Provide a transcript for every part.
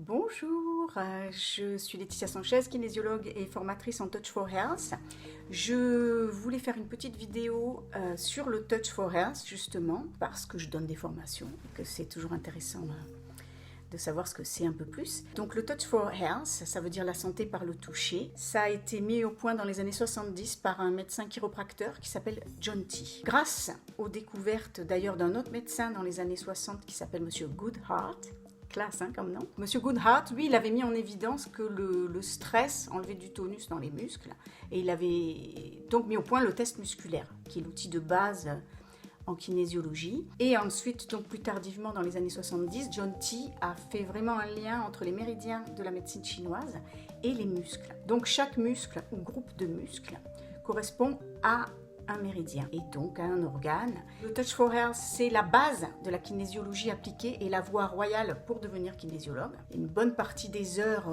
Bonjour, je suis Laetitia Sanchez, kinésiologue et formatrice en Touch for Health. Je voulais faire une petite vidéo sur le Touch for Health justement parce que je donne des formations et que c'est toujours intéressant de savoir ce que c'est un peu plus. Donc le Touch for Health, ça veut dire la santé par le toucher. Ça a été mis au point dans les années 70 par un médecin chiropracteur qui s'appelle John T. Grâce aux découvertes d'ailleurs d'un autre médecin dans les années 60 qui s'appelle Monsieur Goodhart. Classe hein, comme nom. Monsieur Goodhart, lui, il avait mis en évidence que le stress enlevait du tonus dans les muscles et il avait donc mis au point le test musculaire, qui est l'outil de base en kinésiologie. Et ensuite, donc plus tardivement dans les années 70, John T a fait vraiment un lien entre les méridiens de la médecine chinoise et les muscles. Donc chaque muscle ou groupe de muscles correspond à un méridien et donc à un organe. Le Touch for Health, c'est la base de la kinésiologie appliquée et la voie royale pour devenir kinésiologue. Une bonne partie des heures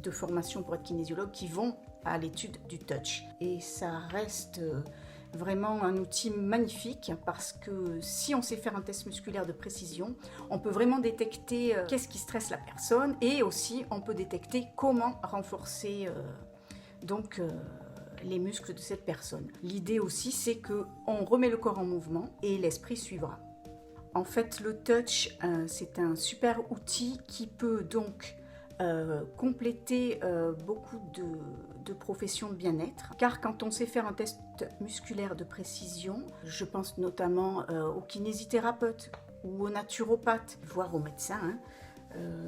de formation pour être kinésiologue qui vont à l'étude du touch. Et ça reste vraiment un outil magnifique parce que si on sait faire un test musculaire de précision, on peut vraiment détecter qu'est-ce qui stresse la personne et aussi on peut détecter comment renforcer les muscles de cette personne. L'idée aussi, c'est qu'on remet le corps en mouvement et l'esprit suivra. En fait, le touch, c'est un super outil qui peut donc compléter beaucoup de professions de bien-être. Car quand on sait faire un test musculaire de précision, je pense notamment aux kinésithérapeutes ou aux naturopathes, voire aux médecins,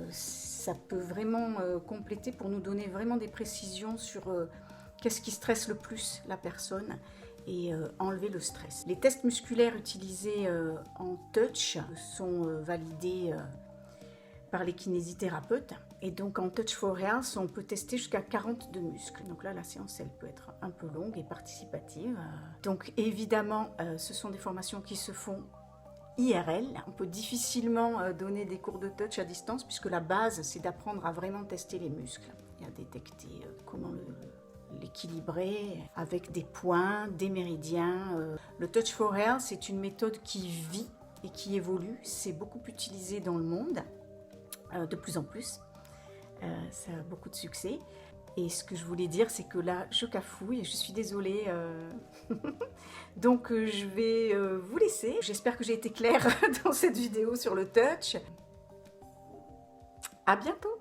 ça peut vraiment compléter pour nous donner vraiment des précisions sur qu'est-ce qui stresse le plus la personne et enlever le stress. Les tests musculaires utilisés en touch sont validés par les kinésithérapeutes. Et donc en Touch for Health, on peut tester jusqu'à 42 muscles. Donc là, la séance, elle peut être un peu longue et participative. Donc évidemment, ce sont des formations qui se font IRL. On peut difficilement donner des cours de touch à distance puisque la base, c'est d'apprendre à vraiment tester les muscles et à détecter comment l'équilibrer avec des points, des méridiens. Le Touch for Health, c'est une méthode qui vit et qui évolue. C'est beaucoup utilisé dans le monde, de plus en plus. Ça a beaucoup de succès. Et ce que je voulais dire, c'est que là, je cafouille et je suis désolée. Donc, je vais vous laisser. J'espère que j'ai été claire dans cette vidéo sur le touch. À bientôt!